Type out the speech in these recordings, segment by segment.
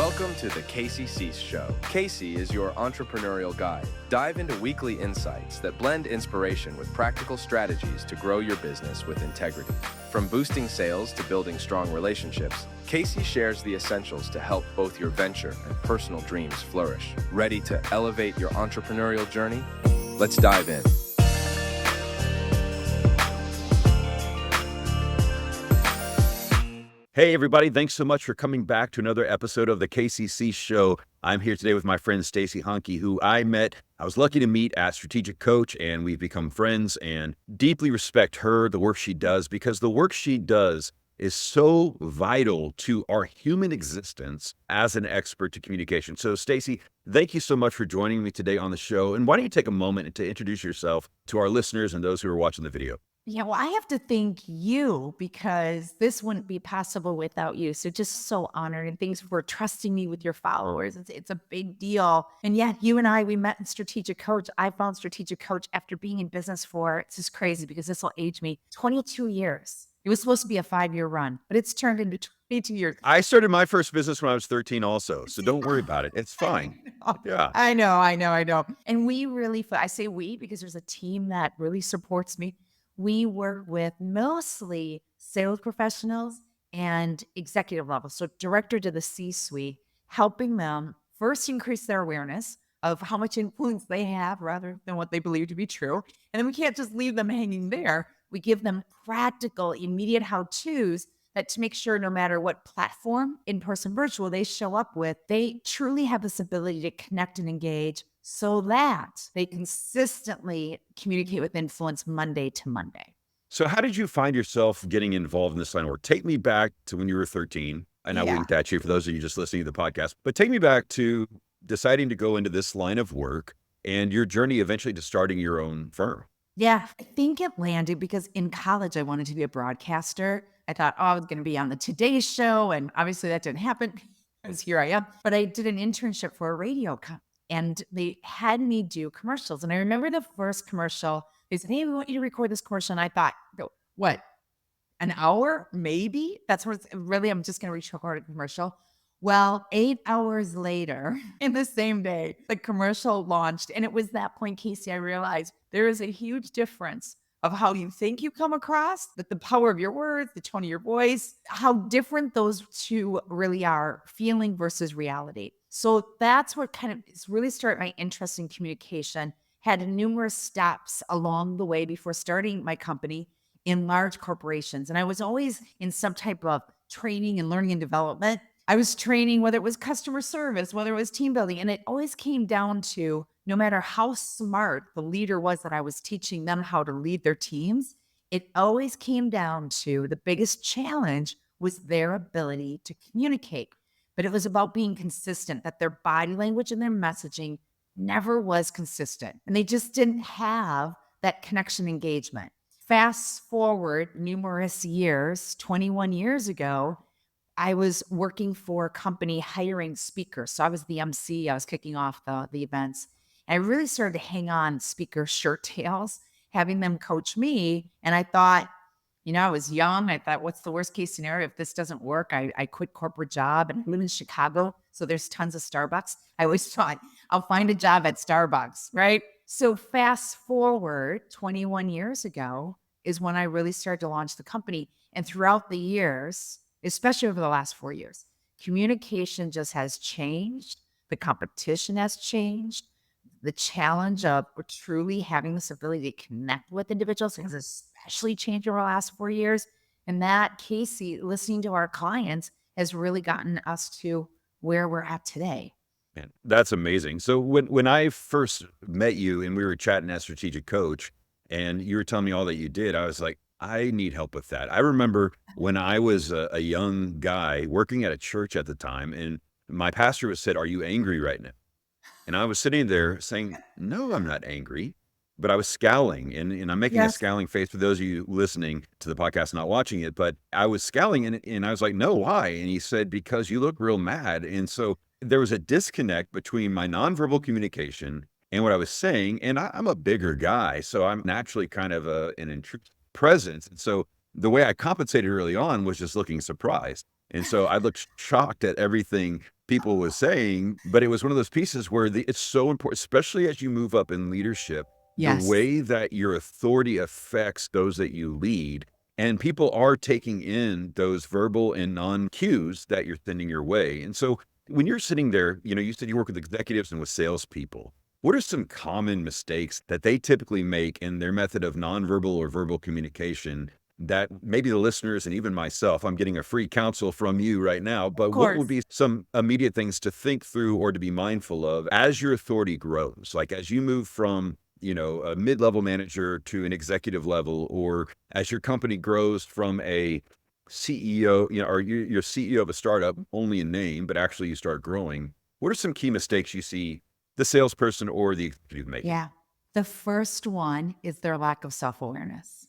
Welcome to the Casey Cease Show. Casey is your entrepreneurial guide. Dive into weekly insights that blend inspiration with practical strategies to grow your business with integrity. From boosting sales to building strong relationships, Casey shares the essentials to help both your venture and personal dreams flourish. Ready to elevate your entrepreneurial journey? Let's dive in. Hey, everybody. Thanks so much for coming back to another episode of the KCC Show. I'm here today with my friend Stacey Hanke, who I was lucky to meet at Strategic Coach, and we've become friends and deeply respect her, the work she does, because the work she does is so vital to our human existence as an expert to communication. So, Stacey, thank you so much for joining me today on the show. And why don't you take a moment to introduce yourself to our listeners and those who are watching the video? Yeah, well, I have to thank you because this wouldn't be possible without you. So just so honored, and thanks for trusting me with your followers. It's a big deal. And yeah, you and I, we met in Strategic Coach. I found Strategic Coach after being in business for, it's just crazy because this will age me, 22 years. It was supposed to be a 5-year run, but it's turned into 22 years. I started my first business when I was 13 also, so don't worry about it. It's fine. Yeah. I know. And we really, I say we because there's a team that really supports me. We work with mostly sales professionals and executive level. So director to the C-suite, helping them first increase their awareness of how much influence they have rather than what they believe to be true. And then we can't just leave them hanging there. We give them practical, immediate how-tos that to make sure no matter what platform, in-person, virtual, they show up with, they truly have this ability to connect and engage so that they consistently communicate with influence Monday to Monday. So how did you find yourself getting involved in this line of work? Take me back to when you were 13, and I winked at you for those of you just listening to the podcast, but take me back to deciding to go into this line of work and your journey eventually to starting your own firm. Yeah, I think it landed because in college, I wanted to be a broadcaster. I thought, I was going to be on the Today Show, and obviously that didn't happen because here I am. But I did an internship for a radio company. And they had me do commercials. And I remember the first commercial, they said, hey, we want you to record this commercial. And I thought, what, an hour? Maybe? That's what it's really, I'm just going to record a commercial. Well, 8 hours later, in the same day, the commercial launched. And it was that point, Casey, I realized there is a huge difference of how you think you come across, that the power of your words, the tone of your voice, how different those two really are, feeling versus reality. So that's what kind of really started my interest in communication. Had numerous steps along the way before starting my company in large corporations. And I was always in some type of training and learning and development. I was training, whether it was customer service, whether it was team building. And it always came down to no matter how smart the leader was that I was teaching them how to lead their teams, it always came down to the biggest challenge was their ability to communicate. But it was about being consistent, that their body language and their messaging never was consistent. And they just didn't have that connection engagement. Fast forward numerous years, 21 years ago, I was working for a company hiring speakers. So I was the MC. I was kicking off the events. And I really started to hang on speaker shirt tails, having them coach me. And I thought, I was young. I thought, what's the worst case scenario? If this doesn't work, I quit corporate job and I live in Chicago. So there's tons of Starbucks. I always thought I'll find a job at Starbucks, right? So fast forward 21 years ago is when I really started to launch the company. And throughout the years, especially over the last 4 years, communication just has changed. The competition has changed. The challenge of truly having this ability to connect with individuals has especially changed over the last 4 years. And that, Casey, listening to our clients has really gotten us to where we're at today. Man, that's amazing. So when I first met you and we were chatting as Strategic Coach and you were telling me all that you did, I was like, I need help with that. I remember when I was a young guy working at a church at the time, and my pastor said, are you angry right now? And I was sitting there saying, no, I'm not angry, but I was scowling and I'm making a scowling face for those of you listening to the podcast, not watching it, but I was scowling and I was like, no, why? And he said, because you look real mad. And so there was a disconnect between my nonverbal communication and what I was saying. And I'm a bigger guy, so I'm naturally kind of an intrusive presence. And so the way I compensated early on was just looking surprised. And so I looked shocked at everything people was saying, but it was one of those pieces where it's so important, especially as you move up in leadership, the Yes. way that your authority affects those that you lead. And people are taking in those verbal and non cues that you're sending your way. And so when you're sitting there, you said you work with executives and with salespeople. What are some common mistakes that they typically make in their method of nonverbal or verbal communication that maybe the listeners and even myself, I'm getting a free counsel from you right now, Of but what would course. be some immediate things to think through or to be mindful of as your authority grows? Like as you move from, a mid-level manager to an executive level, or as your company grows from a CEO, or you're CEO of a startup only in name, but actually you start growing. What are some key mistakes you see the salesperson or the executive making? Yeah. The first one is their lack of self-awareness.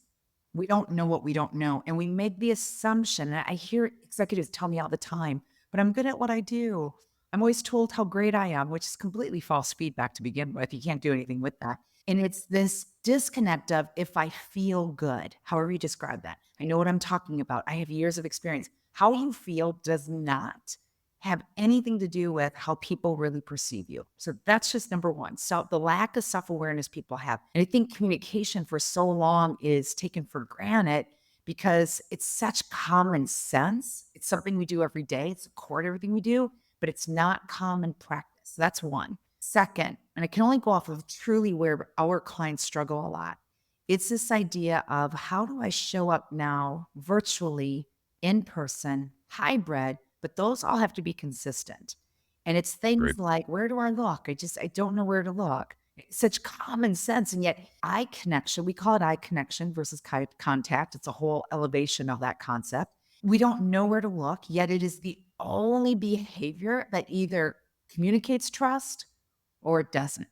We don't know what we don't know. And we make the assumption, and I hear executives tell me all the time, but I'm good at what I do. I'm always told how great I am, which is completely false feedback to begin with. You can't do anything with that. And it's this disconnect of if I feel good, however you describe that. I know what I'm talking about. I have years of experience. How you feel does not have anything to do with how people really perceive you. So that's just number one. So the lack of self-awareness people have. And I think communication for so long is taken for granted because it's such common sense. It's something we do every day. It's a core to everything we do, but it's not common practice. That's one. Second, and I can only go off of truly where our clients struggle a lot. It's this idea of how do I show up now virtually, in person, hybrid, but those all have to be consistent. And it's Great. things like, where do I look? I don't know where to look. It's such common sense. And yet eye connection, we call it eye connection versus contact. It's a whole elevation of that concept. We don't know where to look, yet it is the only behavior that either communicates trust or it doesn't.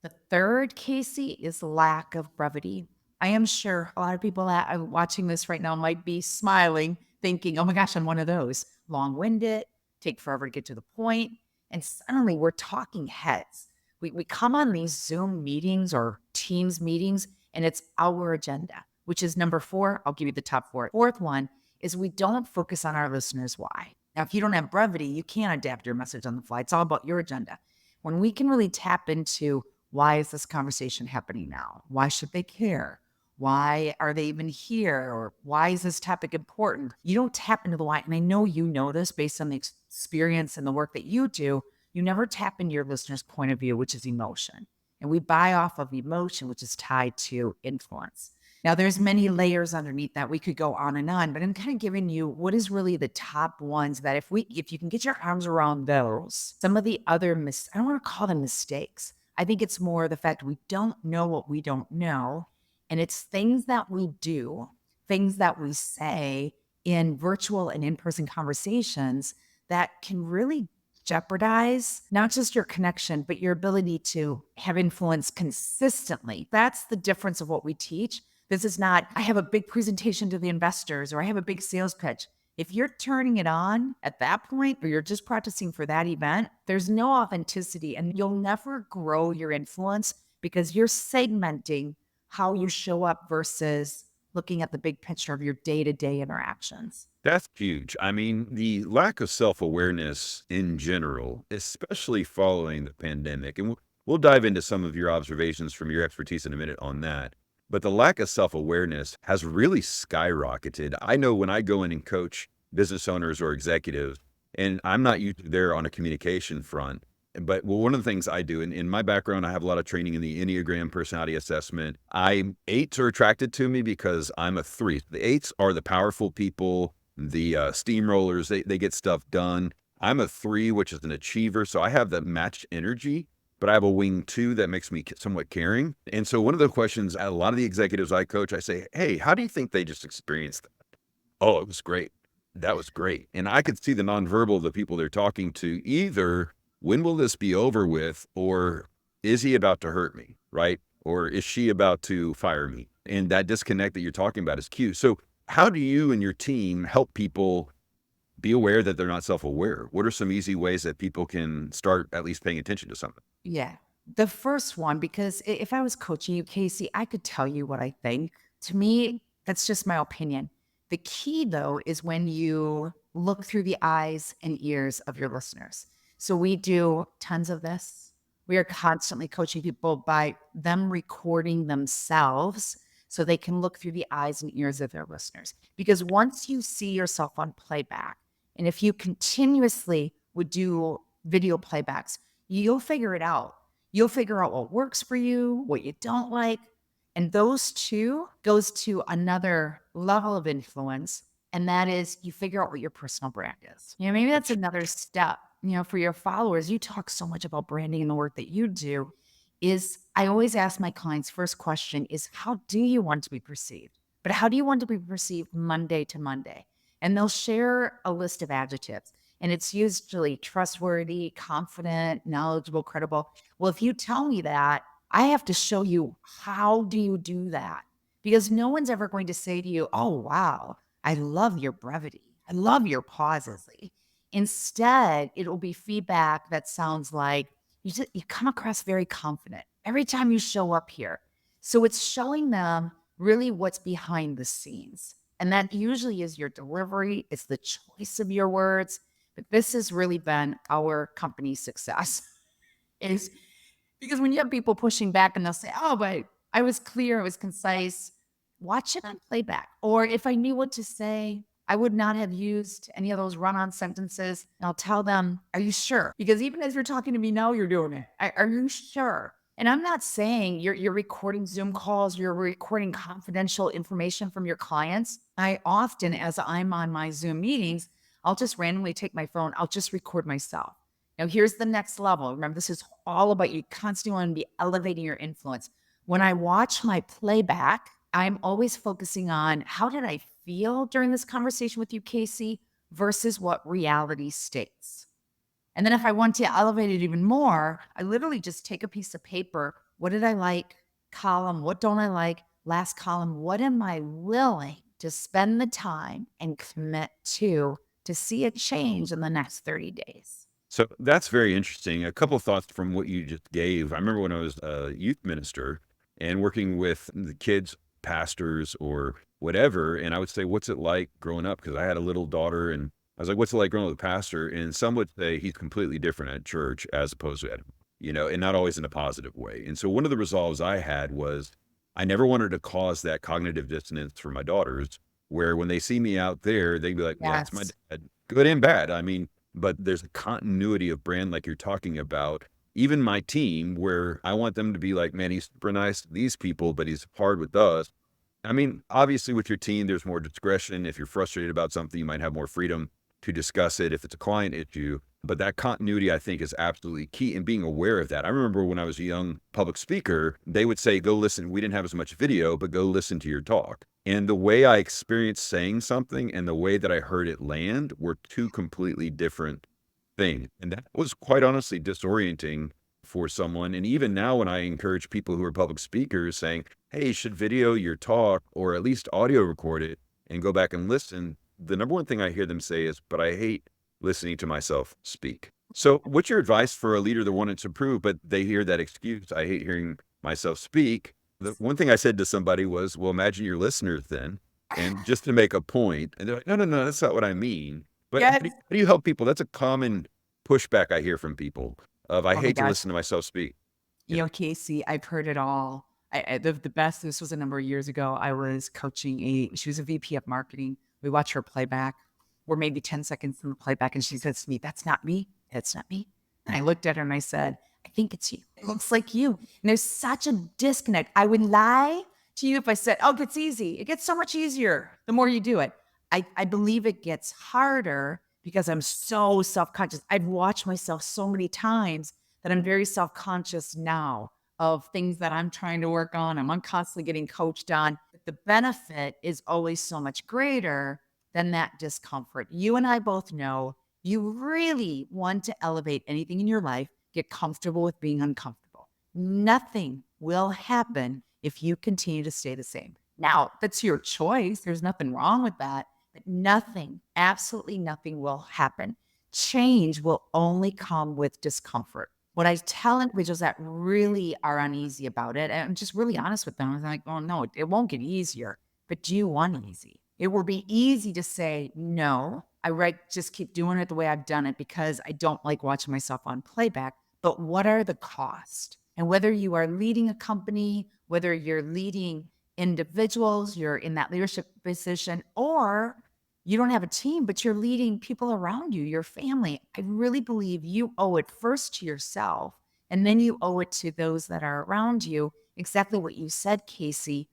The third, Casey, is lack of brevity. I am sure a lot of people that are watching this right now might be smiling, thinking, oh my gosh, I'm one of those long winded, take forever to get to the point. And suddenly we're talking heads. We come on these Zoom meetings or Teams meetings, and it's our agenda, which is number four. I'll give you the top four. Fourth one is we don't focus on our listeners' why. Now, if you don't have brevity, you can't adapt your message on the fly. It's all about your agenda. When we can really tap into why is this conversation happening now? Why should they care? Why are they even here? Or why is this topic important? You don't tap into the why. And I know you know this based on the experience and the work that you do. You never tap into your listener's point of view, which is emotion. And we buy off of emotion, which is tied to influence. Now, there's many layers underneath that. We could go on, but I'm kind of giving you what is really the top ones that if you can get your arms around those, some of the other I don't want to call them mistakes. I think it's more the fact we don't know what we don't know. And it's things that we do, things that we say in virtual and in-person conversations that can really jeopardize not just your connection, but your ability to have influence consistently. That's the difference of what we teach. This is not, I have a big presentation to the investors or I have a big sales pitch. If you're turning it on at that point, or you're just practicing for that event, there's no authenticity and you'll never grow your influence because you're segmenting how you show up versus looking at the big picture of your day-to-day interactions. That's huge. I mean, the lack of self-awareness in general, especially following the pandemic, and we'll dive into some of your observations from your expertise in a minute on that. But the lack of self-awareness has really skyrocketed. I know when I go in and coach business owners or executives, and I'm not usually there on a communication front, but one of the things I do, in my background, I have a lot of training in the Enneagram personality assessment. Eights are attracted to me because I'm a 3. The 8s are the powerful people, the steamrollers, they get stuff done. I'm a 3, which is an achiever, so I have that matched energy, but I have a wing 2 that makes me somewhat caring. And so one of the questions a lot of the executives I coach, I say, hey, how do you think they just experienced that? Oh, it was great. That was great. And I could see the nonverbal of the people they're talking to. Either when will this be over with, or is he about to hurt me, right? Or is she about to fire me? And that disconnect that you're talking about is cute. So how do you and your team help people be aware that they're not self-aware? What are some easy ways that people can start at least paying attention to something? Yeah. The first one, because if I was coaching you, Casey, I could tell you what I think. To me, that's just my opinion. The key, though, is when you look through the eyes and ears of your listeners. So we do tons of this. We are constantly coaching people by them recording themselves so they can look through the eyes and ears of their listeners. Because once you see yourself on playback, and if you continuously would do video playbacks, you'll figure it out. You'll figure out what works for you, what you don't like. And those two goes to another level of influence. And that is you figure out what your personal brand is. Maybe that's another step, for your followers. You talk so much about branding and the work that you do. Is I always ask my clients, first question is, how do you want to be perceived? But how do you want to be perceived Monday to Monday? And they'll share a list of adjectives. And it's usually trustworthy, confident, knowledgeable, credible. Well, if you tell me that, I have to show you, how do you do that? Because no one's ever going to say to you, oh, wow, I love your brevity. I love your pauses. Instead, it will be feedback that sounds like you come across very confident every time you show up here. So it's showing them really what's behind the scenes. And that usually is your delivery. It's the choice of your words. But this has really been our company's success. Is because when you have people pushing back and they'll say, oh, but I was clear, I was concise, watch it on playback. Or if I knew what to say, I would not have used any of those run-on sentences. And I'll tell them, are you sure? Because even as you're talking to me now, you're doing it. Are you sure? And I'm not saying you're recording Zoom calls, you're recording confidential information from your clients. I often, as I'm on my Zoom meetings, I'll just randomly take my phone, I'll just record myself. Now, here's the next level. Remember, this is all about you constantly want to be elevating your influence. When I watch my playback, I'm always focusing on how did I feel during this conversation with you, Casey, versus what reality states. And then if I want to elevate it even more, I literally just take a piece of paper. What did I like? Column, what don't I like? Last column, what am I willing to spend the time and commit to see a change in the next 30 days? So that's very interesting. A couple of thoughts from what you just gave. I remember when I was a youth minister and working with the kids, pastors or whatever, and I would say, what's it like growing up? Because I had a little daughter, and I was like, what's it like growing up with a pastor? And some would say he's completely different at church as opposed to at, and not always in a positive way. And so one of the resolves I had was I never wanted to cause that cognitive dissonance for my daughters, where when they see me out there, they'd be like, yeah, it's my Yes. dad, good and bad. I mean, but there's a continuity of brand like you're talking about. Even my team, where I want them to be like, man, he's super nice to these people, but he's hard with us. I mean, obviously with your team, there's more discretion. If you're frustrated about something, you might have more freedom to discuss it if it's a client issue. But that continuity, I think, is absolutely key, and being aware of that. I remember when I was a young public speaker, they would say, go listen. We didn't have as much video, but go listen to your talk. And the way I experienced saying something and the way that I heard it land were two completely different things. And that was quite honestly disorienting for someone. And even now, when I encourage people who are public speakers saying, hey, you should video your talk or at least audio record it and go back and listen, the number one thing I hear them say is, but I hate listening to myself speak. So what's your advice for a leader that wanted to improve, but they hear that excuse, I hate hearing myself speak? The one thing I said to somebody was, well, imagine your listeners then, and just to make a point. And they're like, no, that's not what I mean. But Yes. how do you help people? That's a common pushback I hear from people of, I Oh my hate to gosh. listen to myself speak. Casey, I've heard it all. The best, this was a number of years ago. I was coaching she was a VP of marketing. We watched her playback. We're maybe 10 seconds in the playback, and she says to me, that's not me. That's not me. And I looked at her and I said, I think it's you. It looks like you. And there's such a disconnect. I would lie to you if I said, oh, it's easy. It gets so much easier the more you do it. I believe it gets harder because I'm so self-conscious. I've watched myself so many times that I'm very self-conscious now of things that I'm trying to work on. I'm constantly getting coached on. But the benefit is always so much greater than that discomfort. You and I both know you really want to elevate anything in your life, get comfortable with being uncomfortable. Nothing will happen if you continue to stay the same. Now, that's your choice. There's nothing wrong with that, but nothing, absolutely nothing will happen. Change will only come with discomfort. What I tell individuals that really are uneasy about it, and I'm just really honest with them, I'm like, oh no, it won't get easier, but do you want easy? It will be easy to say, no, just keep doing it the way I've done it because I don't like watching myself on playback. But what are the costs? And whether you are leading a company, whether you're leading individuals, you're in that leadership position, or you don't have a team, but you're leading people around you, your family, I really believe you owe it first to yourself, and then you owe it to those that are around you. Exactly what you said, Casey.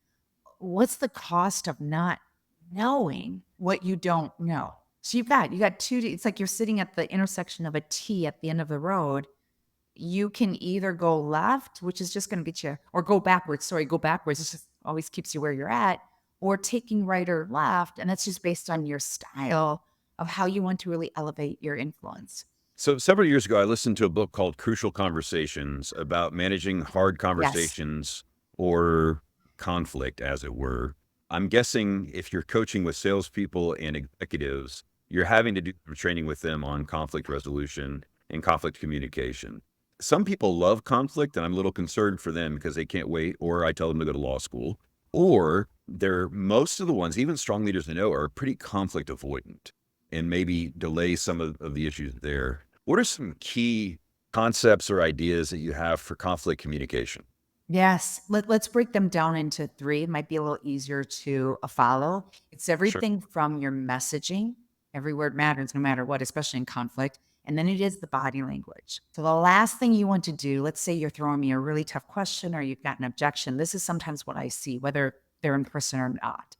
What's the cost of not knowing what you don't know? So you got it's like you're sitting at the intersection of a T at the end of the road. You can either go left, which is just going to get you, or go backwards. Sorry, go backwards. It just always keeps you where you're at, or taking right or left. And that's just based on your style of how you want to really elevate your influence. So several years ago, I listened to a book called Crucial Conversations about managing hard Yes. conversations or conflict, as it were. I'm guessing if you're coaching with salespeople and executives, you're having to do some training with them on conflict resolution and conflict communication. Some people love conflict, and I'm a little concerned for them because they can't wait, or I tell them to go to law school. Or most of the ones, even strong leaders I know, are pretty conflict avoidant and maybe delay some of the issues there. What are some key concepts or ideas that you have for conflict communication? Yes. Let's break them down into three. It might be a little easier to follow. It's Sure. everything from your messaging. Every word matters no matter what, especially in conflict. And then it is the body language. So the last thing you want to do, let's say you're throwing me a really tough question or you've got an objection. This is sometimes what I see, whether they're in person or not.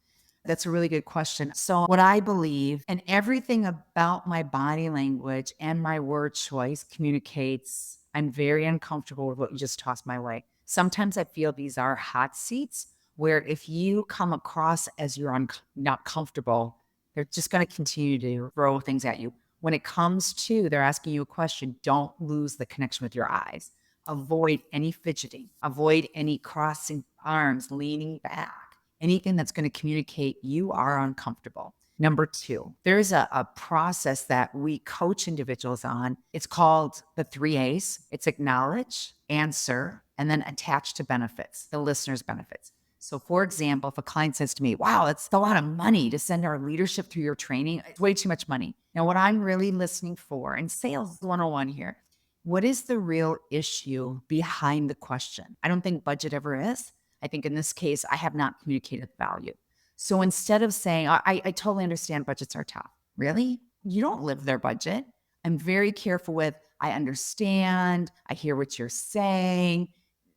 That's a really good question. So what I believe, and everything about my body language and my word choice communicates, I'm very uncomfortable with what you just tossed my way. Sometimes I feel these are hot seats where if you come across as you're not comfortable, they're just going to continue to throw things at you. When it comes to they're asking you a question, don't lose the connection with your eyes. Avoid any fidgeting. Avoid any crossing arms, leaning back. Anything that's going to communicate you are uncomfortable. Number two, there's a process that we coach individuals on. It's called the 3 A's. It's acknowledge, answer, and then attach to benefits, the listener's benefits. So for example, if a client says to me, wow, it's a lot of money to send our leadership through your training, it's way too much money. Now, what I'm really listening for, and sales 101 here, what is the real issue behind the question? I don't think budget ever is. I think in this case, I have not communicated value. So instead of saying, I totally understand budgets are tough. Really? You don't live their budget. I'm very careful with, I understand, I hear what you're saying.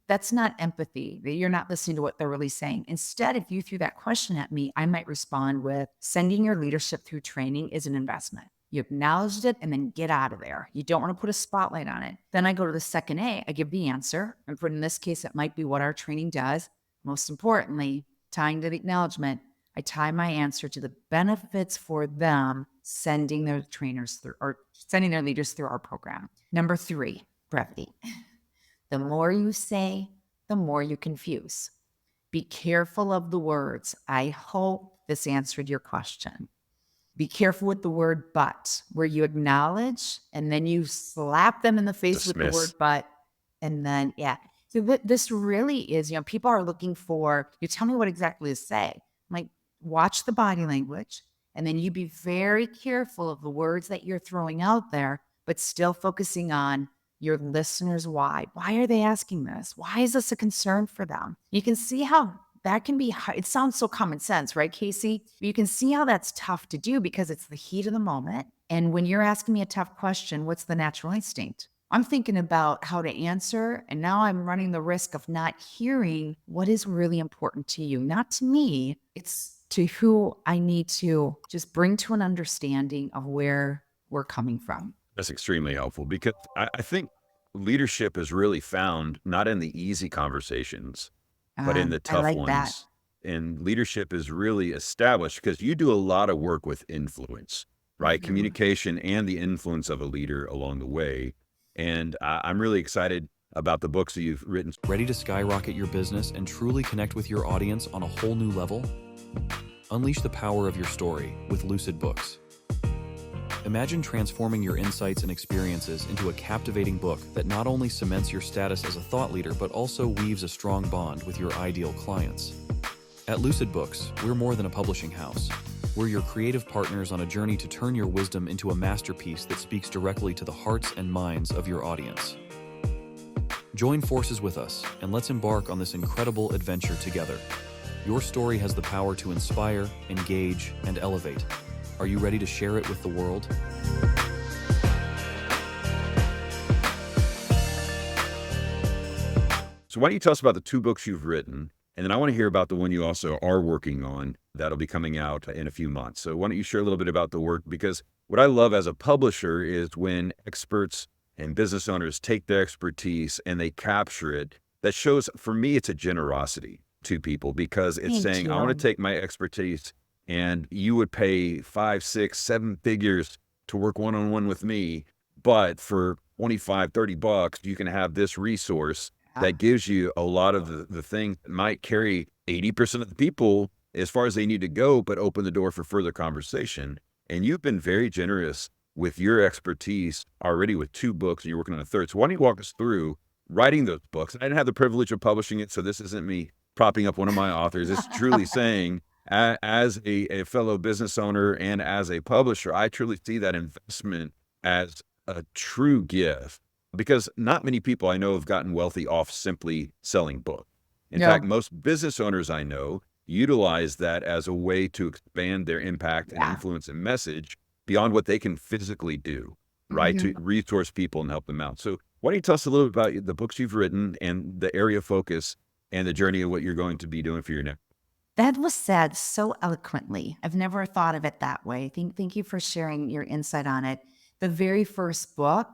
That's not empathy. You're not listening to what they're really saying. Instead, if you threw that question at me, I might respond with, sending your leadership through training is an investment. You acknowledged it and then get out of there. You don't want to put a spotlight on it. Then I go to the second A, I give the answer. And for in this case, it might be what our training does. Most importantly, tying to the acknowledgement, I tie my answer to the benefits for them sending their trainers through or sending their leaders through our program. Number 3, brevity. The more you say, the more you confuse. Be careful of the words. I hope this answered your question. Be careful with the word but, where you acknowledge and then you slap them in the face with the word but. And then, yeah. So this really is, people are looking for, you tell me what exactly to say. Like, watch the body language, and then you be very careful of the words that you're throwing out there, but still focusing on your listeners' why. Why are they asking this? Why is this a concern for them? You can see how that can be hard. It sounds so common sense, right, Casey? But you can see how that's tough to do because it's the heat of the moment. And when you're asking me a tough question, what's the natural instinct? I'm thinking about how to answer, and now I'm running the risk of not hearing what is really important to you. Not to me, it's to who I need to just bring to an understanding of where we're coming from. That's extremely helpful because I think leadership is really found not in the easy conversations, but in the I tough like ones. that. And leadership is really established because you do a lot of work with influence, right? Mhm. Communication and the influence of a leader along the way. And I'm really excited about the books that you've written. Ready to skyrocket your business and truly connect with your audience on a whole new level? Unleash the power of your story with Lucid Books. Imagine transforming your insights and experiences into a captivating book that not only cements your status as a thought leader, but also weaves a strong bond with your ideal clients. At Lucid Books, we're more than a publishing house. We're your creative partners on a journey to turn your wisdom into a masterpiece that speaks directly to the hearts and minds of your audience. Join forces with us, and let's embark on this incredible adventure together. Your story has the power to inspire, engage, and elevate. Are you ready to share it with the world? So why don't you tell us about the 2 books you've written? And then I want to hear about the one you also are working on that'll be coming out in a few months. So why don't you share a little bit about the work? Because what I love as a publisher is when experts and business owners take their expertise and they capture it. That shows, for me, it's a generosity to people, because it's saying, I want to take my expertise, and you would pay 5, 6, 7 figures to work one-on-one with me. But for 25, 30 bucks, you can have this resource that gives you a lot of the things that might carry 80% of the people as far as they need to go, but open the door for further conversation. And you've been very generous with your expertise already with 2 books, and you're working on a 3rd. So why don't you walk us through writing those books? I didn't have the privilege of publishing it, so this isn't me propping up one of my authors. It's truly saying, as a fellow business owner and as a publisher, I truly see that investment as a true gift. Because not many people I know have gotten wealthy off simply selling books. In fact, most business owners I know utilize that as a way to expand their impact and influence and message beyond what they can physically do, right? To resource people and help them out. So why don't you tell us a little bit about the books you've written and the area of focus and the journey of what you're going to be doing for your next? That was said so eloquently. I've never thought of it that way. Thank you for sharing your insight on it. The very first book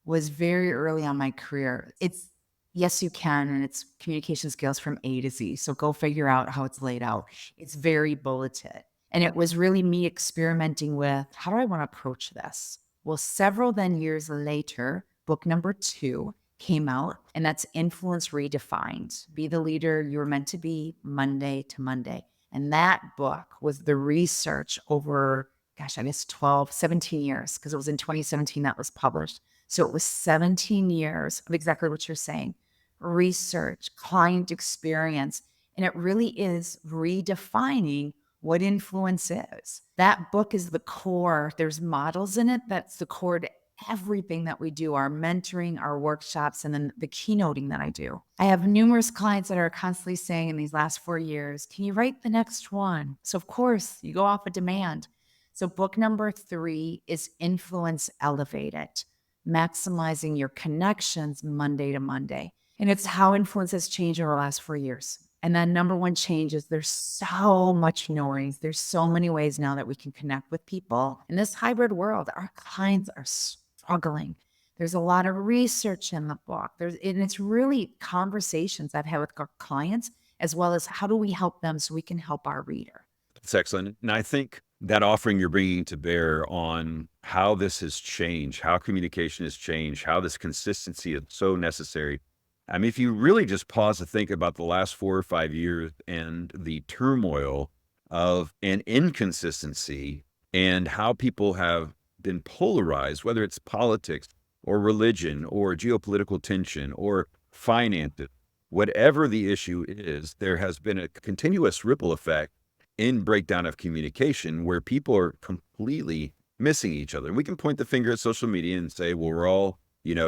was very early on my career. It's Yes, You Can, and it's communication skills from A to Z. So go figure out how it's laid out. It's very bulleted. And it was really me experimenting with, how do I want to approach this? Well, several then years later, book number 2 came out, and that's Influence Redefined. Be the leader you're meant to be, Monday to Monday. And that book was the research over, gosh, I guess 12, 17 years, because it was in 2017 that was published. So it was 17 years of exactly what you're saying, research, client experience, and it really is redefining what influence is. That book is the core. There's models in it. That's the core to everything that we do, our mentoring, our workshops, and then the keynoting that I do. I have numerous clients that are constantly saying in these last 4 years, can you write the next one? So of course, you go off of demand. So book number 3 is Influence Elevated, maximizing your connections Monday to Monday. And it's how influence has changed over the last 4 years. And that number 1 change is there's so much noise. There's so many ways now that we can connect with people. In this hybrid world, our clients are struggling. There's a lot of research in the book. And it's really conversations I've had with our clients, as well as how do we help them so we can help our reader. That's excellent. And I think that offering you're bringing to bear on how this has changed, how communication has changed, how this consistency is so necessary. I mean, if you really just pause to think about the last 4 or 5 years and the turmoil of an inconsistency and how people have been polarized, whether it's politics or religion or geopolitical tension or finances, whatever the issue is, there has been a continuous ripple effect in breakdown of communication where people are completely missing each other. And we can point the finger at social media and say, well, we're all,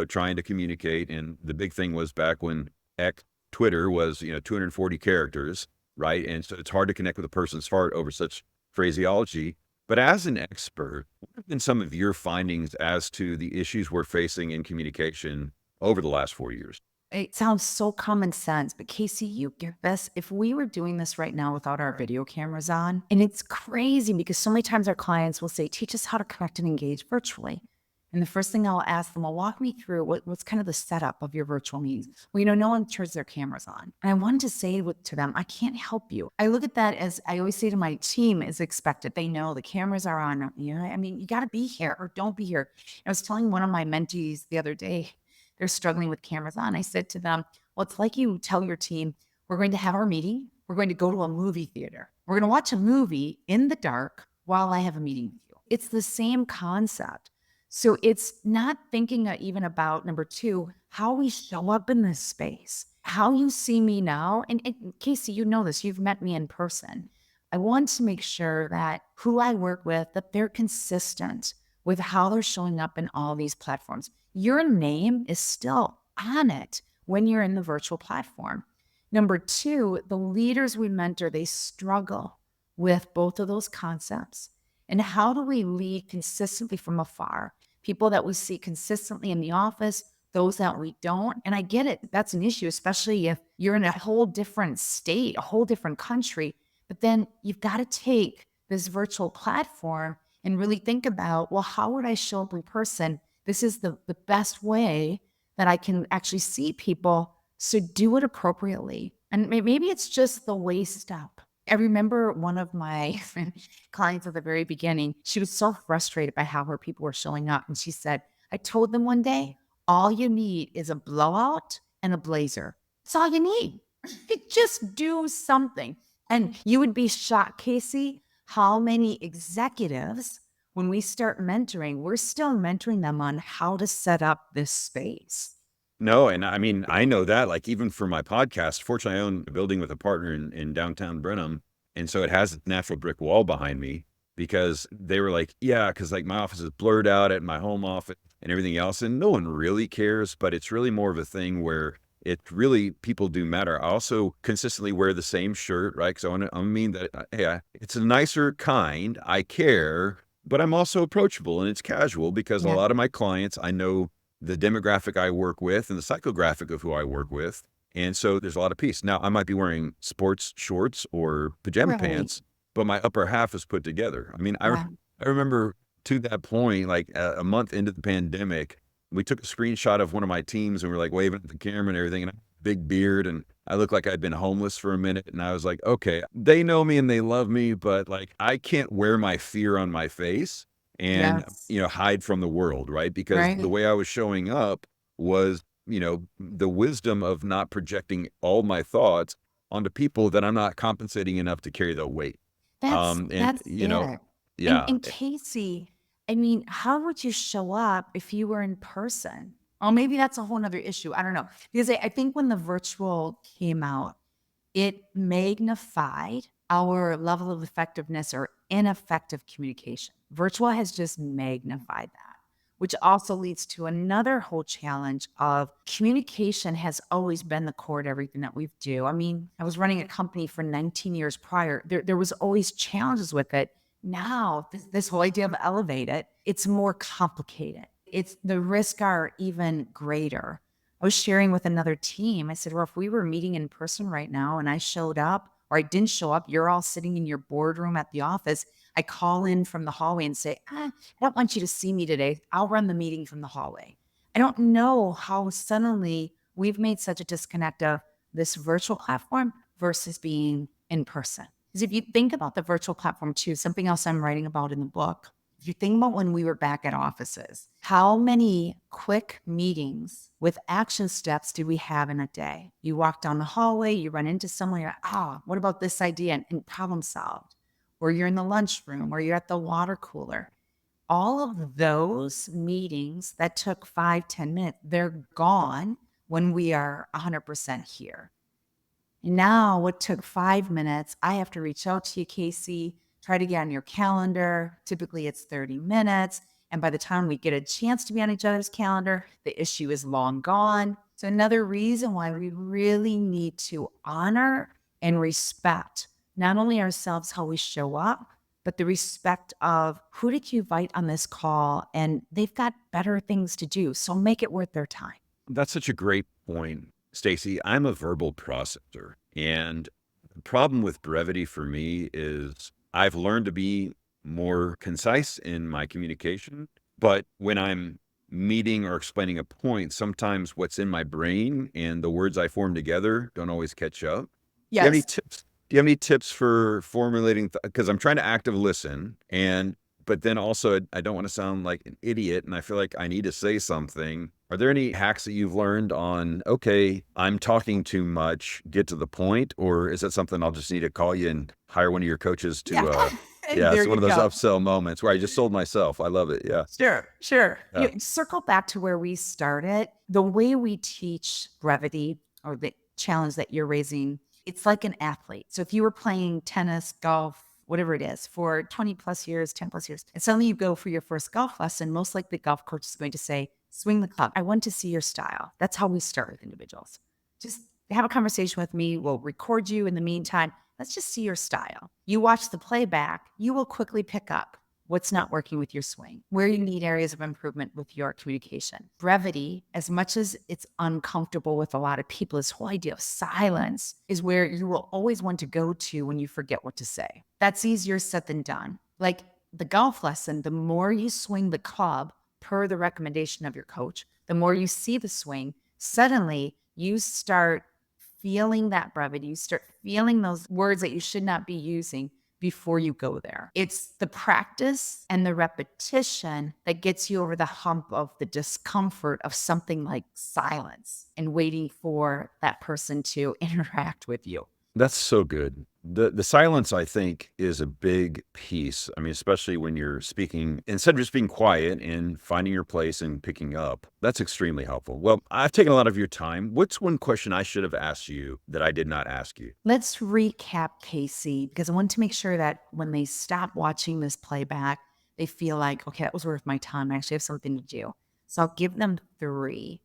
trying to communicate. And the big thing was back when Twitter was, 240 characters, right? And so it's hard to connect with a person's heart over such phraseology. But as an expert, what have been some of your findings as to the issues we're facing in communication over the last 4 years? It sounds so common sense, but Casey, you get this. If we were doing this right now without our video cameras on, and it's crazy because so many times our clients will say, teach us how to connect and engage virtually. And the first thing I'll ask them, well, walk me through what's kind of the setup of your virtual meetings. Well, no one turns their cameras on. And I wanted to say to them, I can't help you. I look at that as I always say to my team is expected. They know the cameras are on. You got to be here or don't be here. I was telling one of my mentees the other day, they're struggling with cameras on. I said to them, well, it's like you tell your team, we're going to have our meeting. We're going to go to a movie theater. We're going to watch a movie in the dark while I have a meeting with you. It's the same concept. So it's not thinking even about number 2, how we show up in this space, how you see me now. And Casey, you know this, you've met me in person. I want to make sure that who I work with, that they're consistent with how they're showing up in all these platforms. Your name is still on it when you're in the virtual platform. Number two, the leaders we mentor, they struggle with both of those concepts. And how do we lead consistently from afar? People that we see consistently in the office, those that we don't. And I get it. That's an issue, especially if you're in a whole different state, a whole different country. But then you've got to take this virtual platform and really think about, well, how would I show up in person? This is the best way that I can actually see people. So do it appropriately. And maybe it's just the way step. I remember one of my clients at the very beginning, she was so frustrated by how her people were showing up. And she said, I told them one day, all you need is a blowout and a blazer. That's all you need. Just do something. And you would be shocked, Casey, how many executives, when we start mentoring, we're still mentoring them on how to set up this space. No, and I mean, I know that, like, even for my podcast, fortunately, I own a building with a partner in downtown Brenham. And so it has a natural brick wall behind me because they were like, yeah, because like my office is blurred out at my home office and everything else. And no one really cares, but it's really more of a thing where it really, people do matter. I also consistently wear the same shirt, right? Because I mean that, hey, it's a nicer kind. I care, but I'm also approachable and it's casual because a lot of my clients, I know the demographic I work with and the psychographic of who I work with. And so there's a lot of peace. Now, I might be wearing sports shorts or pajama pants, but my upper half is put together. I mean, I remember to that point, like a month into the pandemic, we took a screenshot of one of my teams and we were like waving at the camera and everything, and I had a big beard and I looked like I'd been homeless for a minute. And I was like, okay, they know me and they love me, but like I can't wear my fear on my face and, hide from the world, right? Because the way I was showing up was, the wisdom of not projecting all my thoughts onto people that I'm not compensating enough to carry the weight. That's Yeah. And Casey, I mean, how would you show up if you were in person? Oh, maybe that's a whole nother issue. I don't know. Because I think when the virtual came out, it magnified our level of effectiveness or ineffective communication. Virtual has just magnified that, which also leads to another whole challenge of communication has always been the core to everything that we do. I mean, I was running a company for 19 years prior. There was always challenges with it. Now, this whole idea of elevate it, it's more complicated. The risks are even greater. I was sharing with another team. I said, well, if we were meeting in person right now and I showed up or I didn't show up, you're all sitting in your boardroom at the office. I call in from the hallway and say, I don't want you to see me today. I'll run the meeting from the hallway. I don't know how suddenly we've made such a disconnect of this virtual platform versus being in person. Because if you think about the virtual platform too, something else I'm writing about in the book, if you think about when we were back at offices, how many quick meetings with action steps do we have in a day? You walk down the hallway, you run into someone, you're like, what about this idea? And problem solved. Or you're in the lunchroom, or you're at the water cooler. All of those meetings that took 5-10 minutes, they're gone when we are 100% here. Now, what took 5 minutes, I have to reach out to you, Casey, try to get on your calendar. Typically, it's 30 minutes. And by the time we get a chance to be on each other's calendar, the issue is long gone. So another reason why we really need to honor and respect not only ourselves, how we show up, but the respect of who did you invite on this call? And they've got better things to do. So make it worth their time. That's such a great point, Stacey. I'm a verbal processor. And the problem with brevity for me is I've learned to be more concise in my communication. But when I'm meeting or explaining a point, sometimes what's in my brain and the words I form together don't always catch up. Yes. Do you have any tips? Do you have any tips for formulating? Because I'm trying to active listen, but then also I don't want to sound like an idiot, and I feel like I need to say something. Are there any hacks that you've learned on, okay, I'm talking too much, get to the point, or is that something I'll just need to call you and hire one of your coaches to, it's one of those upsell moments where I just sold myself. I love it. Yeah. Sure. Yeah. Circle back to where we started. The way we teach brevity or the challenge that you're raising, It's like an athlete. So if you were playing tennis, golf, whatever it is, for 20 plus years, 10 plus years, and suddenly you go for your first golf lesson, most likely the golf coach is going to say, swing the club. I want to see your style. That's how we start with individuals. Just have a conversation with me. We'll record you in the meantime. Let's just see your style. You watch the playback, you will quickly pick up what's not working with your swing, where you need areas of improvement with your communication. Brevity, as much as it's uncomfortable with a lot of people, this whole idea of silence is where you will always want to go to when you forget what to say. That's easier said than done. Like the golf lesson, the more you swing the club per the recommendation of your coach, the more you see the swing, suddenly you start feeling that brevity. You start feeling those words that you should not be using before you go there. It's the practice and the repetition that gets you over the hump of the discomfort of something like silence and waiting for that person to interact with you. That's so good. The silence, I think, is a big piece. I mean, especially when you're speaking, instead of just being quiet and finding your place and picking up, that's extremely helpful. Well, I've taken a lot of your time. What's one question I should have asked you that I did not ask you? Let's recap, Casey, because I want to make sure that when they stop watching this playback, they feel like, okay, that was worth my time. I actually have something to do. So I'll give them 3.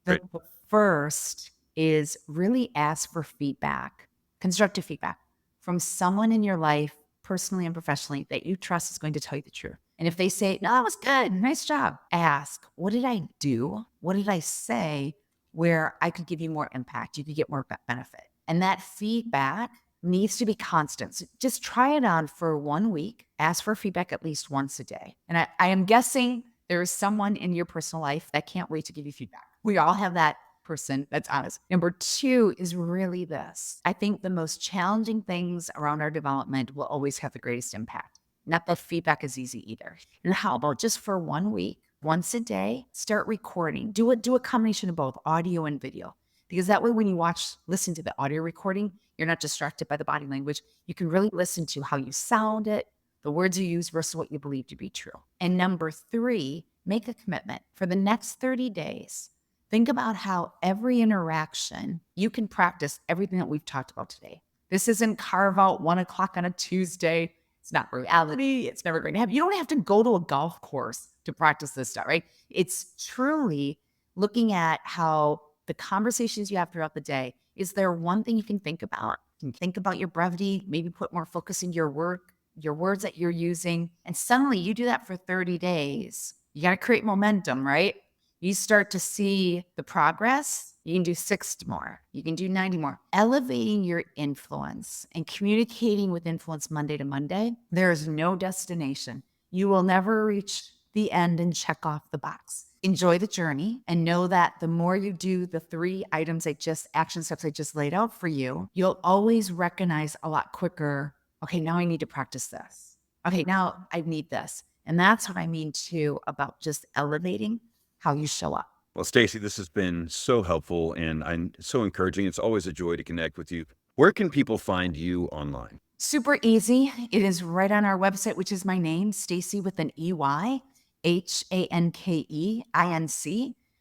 The first is really ask for feedback, constructive feedback from someone in your life, personally and professionally, that you trust is going to tell you the truth. And if they say, no, that was good, nice job, ask, what did I do? What did I say where I could give you more impact? You could get more benefit. And that feedback needs to be constant. So just try it on for 1 week. Ask for feedback at least once a day. And I am guessing there is someone in your personal life that can't wait to give you feedback. We all have that person that's honest. Number 2 is really this. I think the most challenging things around our development will always have the greatest impact. Not that feedback is easy either. And how about just for 1 week, once a day, start recording. Do a combination of both audio and video. Because that way when you listen to the audio recording, you're not distracted by the body language. You can really listen to how you sound it, the words you use versus what you believe to be true. And number 3, make a commitment for the next 30 days. Think about how every interaction, you can practice everything that we've talked about today. This isn't carve out 1 o'clock on a Tuesday. It's not reality. It's never going to happen. You don't have to go to a golf course to practice this stuff, right? It's truly looking at how the conversations you have throughout the day, is there one thing you can think about? You can think about your brevity, maybe put more focus in your work, your words that you're using. And suddenly you do that for 30 days. You got to create momentum, right? You start to see the progress. You can do 60 more. You can do 90 more. Elevating your influence and communicating with influence Monday to Monday. There is no destination. You will never reach the end and check off the box. Enjoy the journey and know that the more you do the 3 items action steps I just laid out for you, you'll always recognize a lot quicker, okay, now I need to practice this. Okay, now I need this. And that's what I mean too about just elevating how you show up. Well, Stacey, this has been so helpful and so encouraging. It's always a joy to connect with you. Where can people find you online? Super easy. It is right on our website, which is my name, Stacey with an EY, HANKEINC.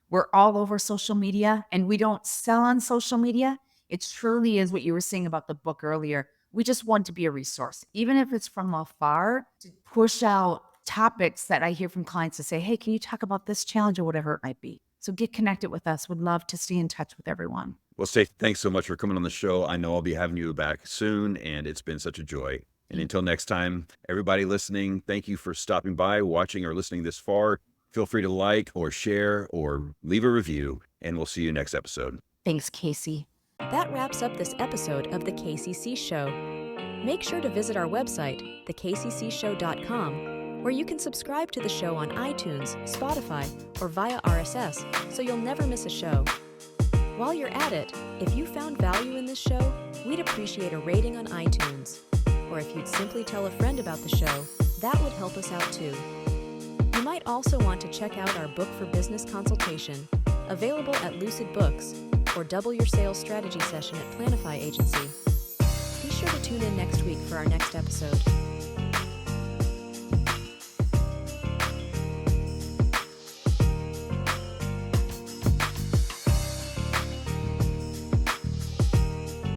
We're all over social media and we don't sell on social media. It truly is what you were saying about the book earlier. We just want to be a resource, even if it's from afar, to push out topics that I hear from clients to say, hey, can you talk about this challenge or whatever it might be? So get connected with us. Would love to stay in touch with everyone. Well, Stacey, thanks so much for coming on the show. I know I'll be having you back soon, and it's been such a joy. And until next time, everybody listening, thank you for stopping by, watching, or listening this far. Feel free to like or share or leave a review, and we'll see you next episode. Thanks, Casey. That wraps up this episode of The KCC Show. Make sure to visit our website, thekccshow.com, where you can subscribe to the show on iTunes, Spotify, or via RSS, so you'll never miss a show. While you're at it, if you found value in this show, we'd appreciate a rating on iTunes. Or if you'd simply tell a friend about the show, that would help us out too. You might also want to check out our book for business consultation, available at Lucid Books, or double your sales strategy session at Planify Agency. Be sure to tune in next week for our next episode.